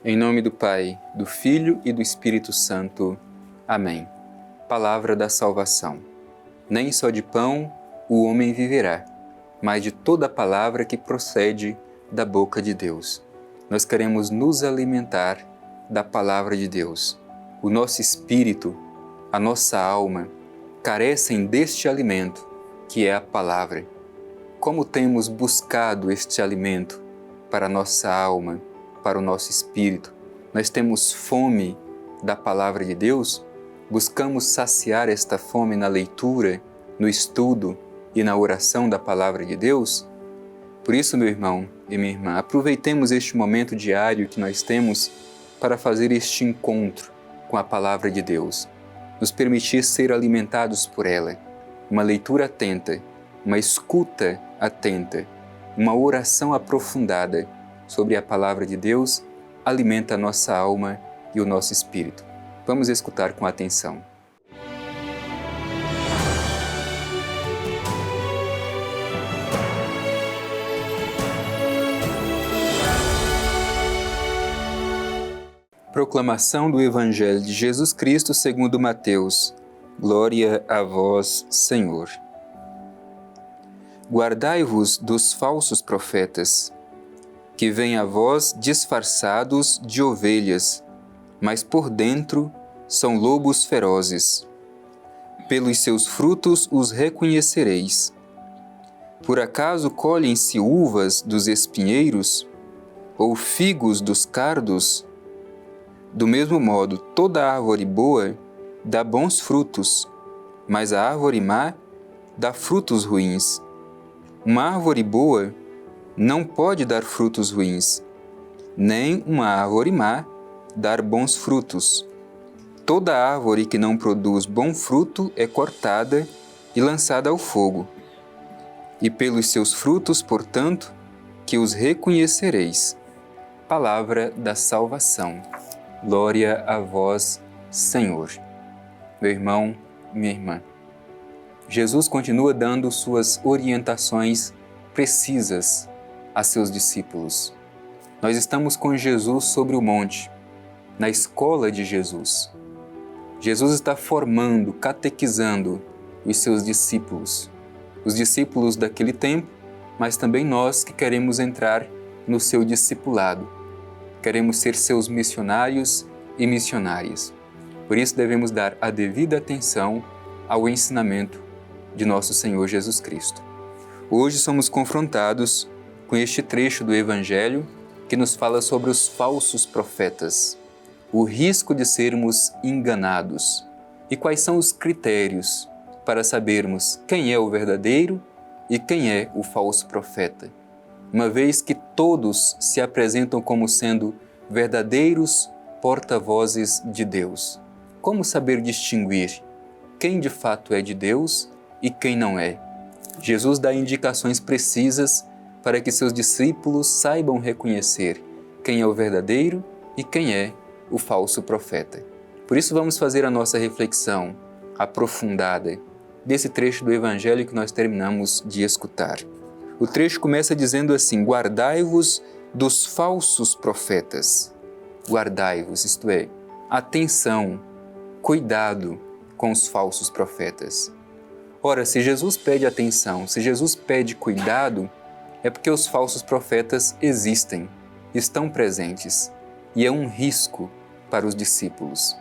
Em nome do Pai, do Filho e do Espírito Santo. Amém. Palavra da salvação. Nem só de pão o homem viverá, mas de toda palavra que procede da boca de Deus. Nós queremos nos alimentar da palavra de Deus. O nosso espírito, a nossa alma, carecem deste alimento, que é a palavra. Como temos buscado este alimento para a nossa alma, para o nosso espírito? Nós temos fome da palavra de Deus? Buscamos saciar esta fome na leitura, no estudo e na oração da palavra de Deus? Por isso, meu irmão e minha irmã, aproveitemos este momento diário que nós temos para fazer este encontro com a palavra de Deus, nos permitir ser alimentados por ela. Uma leitura atenta, uma escuta atenta, uma oração aprofundada sobre a palavra de Deus alimenta a nossa alma e o nosso espírito. Vamos escutar com atenção. Proclamação do Evangelho de Jesus Cristo segundo Mateus. Glória a vós, Senhor. Guardai-vos dos falsos profetas, que vêm a vós disfarçados de ovelhas, mas por dentro são lobos ferozes. Pelos seus frutos os reconhecereis. Por acaso colhem-se uvas dos espinheiros, ou figos dos cardos? Do mesmo modo, toda árvore boa dá bons frutos, mas a árvore má dá frutos ruins. Uma árvore boa não pode dar frutos ruins, nem uma árvore má dar bons frutos. Toda árvore que não produz bom fruto é cortada e lançada ao fogo. E pelos seus frutos, portanto, que os reconhecereis. Palavra da salvação. Glória a vós, Senhor. Meu irmão, minha irmã, Jesus continua dando suas orientações precisas a seus discípulos. Nós estamos com Jesus sobre o monte, na escola de Jesus. Jesus está formando, catequizando os seus discípulos, os discípulos daquele tempo, mas também nós que queremos entrar no seu discipulado. Queremos ser seus missionários e missionárias. Por isso devemos dar a devida atenção ao ensinamento de nosso Senhor Jesus Cristo. Hoje somos confrontados com este trecho do Evangelho que nos fala sobre os falsos profetas, o risco de sermos enganados e quais são os critérios para sabermos quem é o verdadeiro e quem é o falso profeta, uma vez que todos se apresentam como sendo verdadeiros porta-vozes de Deus. Como saber distinguir quem de fato é de Deus e quem não é? Jesus dá indicações precisas para que seus discípulos saibam reconhecer quem é o verdadeiro e quem é o falso profeta. Por isso vamos fazer a nossa reflexão aprofundada desse trecho do Evangelho que nós terminamos de escutar. O trecho começa dizendo assim: guardai-vos dos falsos profetas. Guardai-vos, isto é, atenção, cuidado com os falsos profetas. Ora, se Jesus pede atenção, se Jesus pede cuidado, é porque os falsos profetas existem, estão presentes, e é um risco para os discípulos.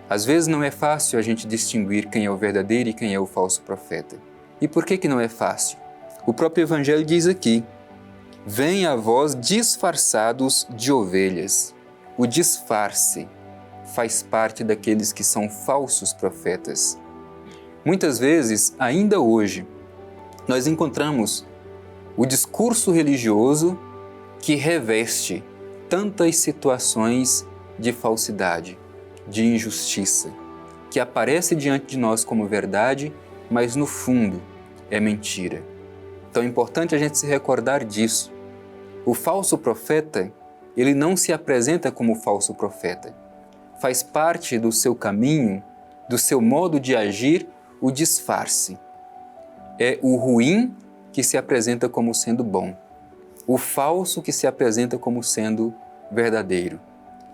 Às vezes não é fácil a gente distinguir quem é o verdadeiro e quem é o falso profeta. E por que não é fácil? O próprio Evangelho diz aqui: vêm a vós disfarçados de ovelhas. O disfarce faz parte daqueles que são falsos profetas. Muitas vezes, ainda hoje, nós encontramos o discurso religioso que reveste tantas situações de falsidade, de injustiça, que aparece diante de nós como verdade, mas no fundo é mentira. Então é importante a gente se recordar disso. O falso profeta, ele não se apresenta como falso profeta. Faz parte do seu caminho, do seu modo de agir, o disfarce. É o ruim que se apresenta como sendo bom. O falso que se apresenta como sendo verdadeiro.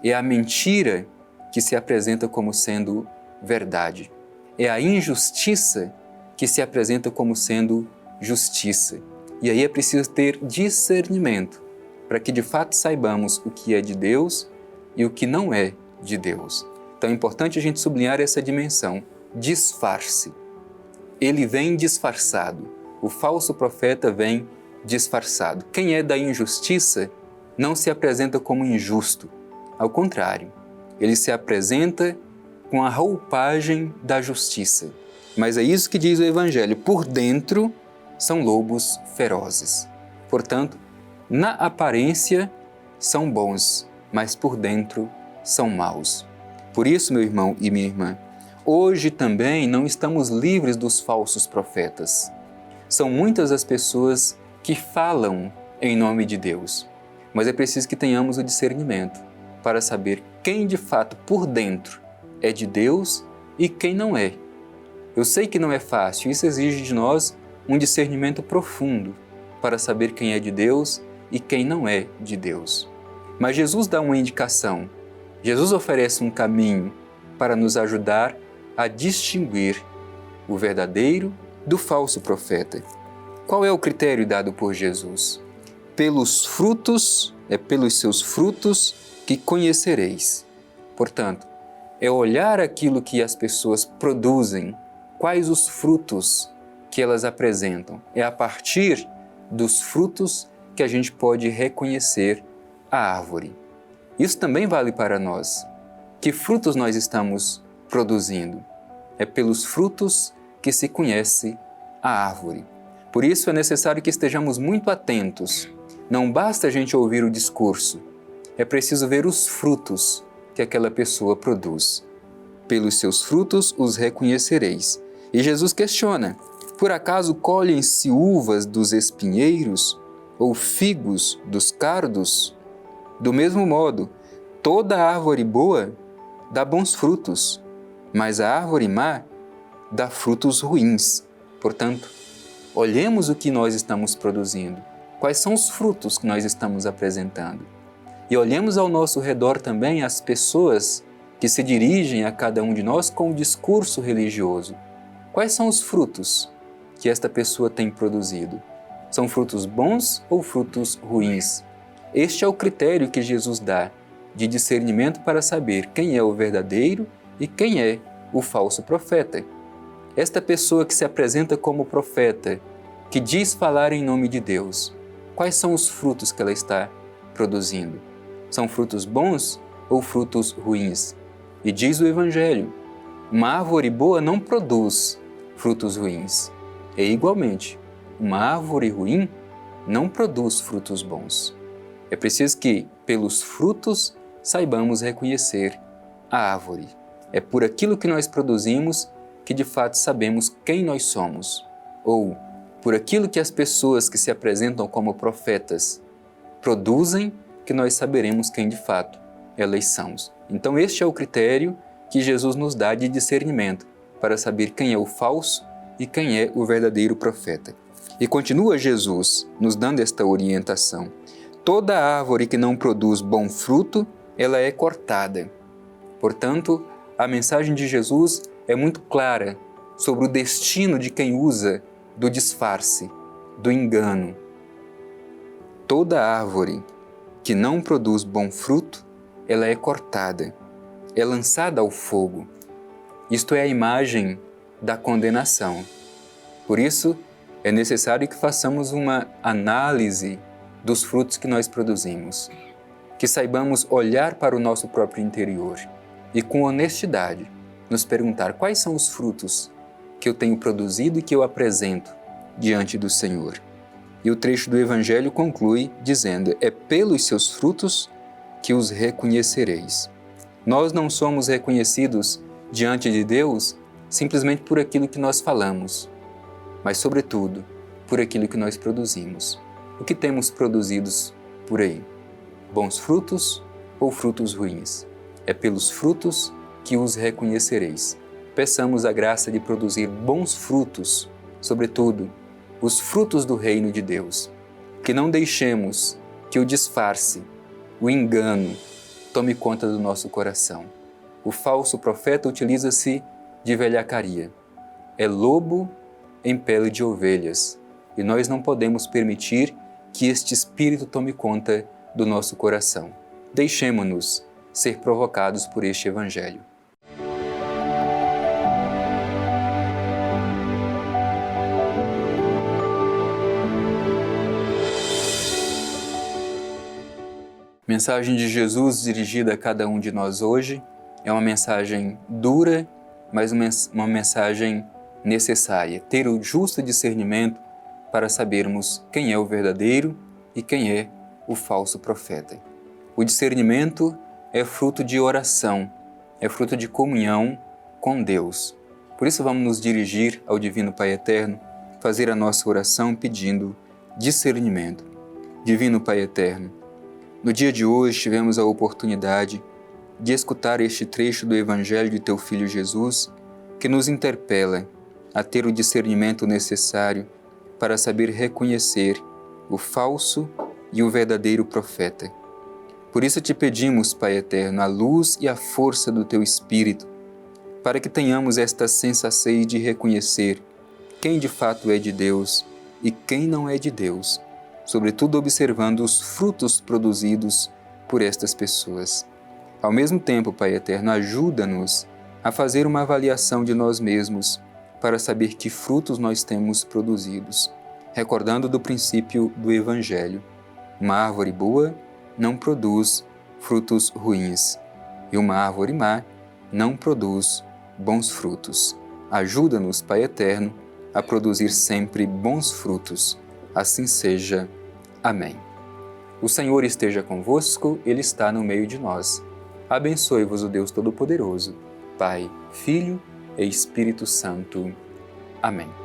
É a mentira que se apresenta como sendo verdade. É a injustiça que se apresenta como sendo justiça. E aí é preciso ter discernimento para que de fato saibamos o que é de Deus e o que não é de Deus. Então é importante a gente sublinhar essa dimensão. Disfarce. Ele vem disfarçado. O falso profeta vem disfarçado. Quem é da injustiça não se apresenta como injusto. Ao contrário, ele se apresenta com a roupagem da justiça. Mas é isso que diz o Evangelho. Por dentro são lobos ferozes. Portanto, na aparência são bons, mas por dentro são maus. Por isso, meu irmão e minha irmã, hoje também não estamos livres dos falsos profetas. São muitas as pessoas que falam em nome de Deus, mas é preciso que tenhamos o discernimento para saber quem de fato por dentro é de Deus e quem não é. Eu sei que não é fácil, isso exige de nós um discernimento profundo para saber quem é de Deus e quem não é de Deus. Mas Jesus dá uma indicação, Jesus oferece um caminho para nos ajudar a distinguir o verdadeiro do falso profeta. Qual é o critério dado por Jesus? Pelos frutos, é pelos seus frutos que conhecereis. Portanto, é olhar aquilo que as pessoas produzem, quais os frutos que elas apresentam. É a partir dos frutos que a gente pode reconhecer a árvore. Isso também vale para nós. Que frutos nós estamos produzindo? É pelos frutos que se conhece a árvore. Por isso é necessário que estejamos muito atentos. Não basta a gente ouvir o discurso, é preciso ver os frutos que aquela pessoa produz. Pelos seus frutos os reconhecereis. E Jesus questiona, por acaso colhem-se uvas dos espinheiros ou figos dos cardos? Do mesmo modo, toda árvore boa dá bons frutos, mas a árvore má dá frutos ruins. Portanto, olhemos o que nós estamos produzindo, quais são os frutos que nós estamos apresentando. E olhemos ao nosso redor também as pessoas que se dirigem a cada um de nós com o discurso religioso. Quais são os frutos que esta pessoa tem produzido? São frutos bons ou frutos ruins? Este é o critério que Jesus dá de discernimento para saber quem é o verdadeiro e quem é o falso profeta. Esta pessoa que se apresenta como profeta, que diz falar em nome de Deus, quais são os frutos que ela está produzindo? São frutos bons ou frutos ruins? E diz o Evangelho, uma árvore boa não produz frutos ruins. E igualmente, uma árvore ruim não produz frutos bons. É preciso que, pelos frutos, saibamos reconhecer a árvore. É por aquilo que nós produzimos que de fato sabemos quem nós somos. Ou por aquilo que as pessoas que se apresentam como profetas produzem que nós saberemos quem de fato elas são. Então este é o critério que Jesus nos dá de discernimento para saber quem é o falso e quem é o verdadeiro profeta. E continua Jesus nos dando esta orientação. Toda árvore que não produz bom fruto, ela é cortada. Portanto, a mensagem de Jesus é muito clara sobre o destino de quem usa do disfarce, do engano. Toda árvore que não produz bom fruto, ela é cortada, é lançada ao fogo. Isto é a imagem da condenação. Por isso, é necessário que façamos uma análise dos frutos que nós produzimos, que saibamos olhar para o nosso próprio interior e, com honestidade, nos perguntar quais são os frutos que eu tenho produzido e que eu apresento diante do Senhor. E o trecho do Evangelho conclui dizendo, é pelos seus frutos que os reconhecereis. Nós não somos reconhecidos diante de Deus simplesmente por aquilo que nós falamos, mas, sobretudo, por aquilo que nós produzimos. O que temos produzidos por aí? Bons frutos ou frutos ruins? É pelos frutos que os reconhecereis. Peçamos a graça de produzir bons frutos, sobretudo, os frutos do reino de Deus. Que não deixemos que o disfarce, o engano, tome conta do nosso coração. O falso profeta utiliza-se de velhacaria. É lobo em pele de ovelhas, e nós não podemos permitir que este espírito tome conta do nosso coração. Deixemo-nos ser provocados por este Evangelho. Mensagem de Jesus dirigida a cada um de nós hoje é uma mensagem dura, mas uma mensagem necessária. Ter o justo discernimento para sabermos quem é o verdadeiro e quem é o falso profeta. O discernimento é fruto de oração, é fruto de comunhão com Deus. Por isso vamos nos dirigir ao Divino Pai Eterno, fazer a nossa oração pedindo discernimento. Divino Pai Eterno, no dia de hoje tivemos a oportunidade de escutar este trecho do Evangelho de Teu Filho Jesus, que nos interpela a ter o discernimento necessário para saber reconhecer o falso e o verdadeiro profeta. Por isso te pedimos, Pai Eterno, a luz e a força do Teu Espírito, para que tenhamos esta sensatez de reconhecer quem de fato é de Deus e quem não é de Deus, sobretudo observando os frutos produzidos por estas pessoas. Ao mesmo tempo, Pai Eterno, ajuda-nos a fazer uma avaliação de nós mesmos para saber que frutos nós temos produzidos, recordando do princípio do Evangelho. Uma árvore boa não produz frutos ruins, e uma árvore má não produz bons frutos. Ajuda-nos, Pai Eterno, a produzir sempre bons frutos. Assim seja. Amém. O Senhor esteja convosco, Ele está no meio de nós. Abençoe-vos o Deus Todo-Poderoso, Pai, Filho e Espírito Santo. Amém.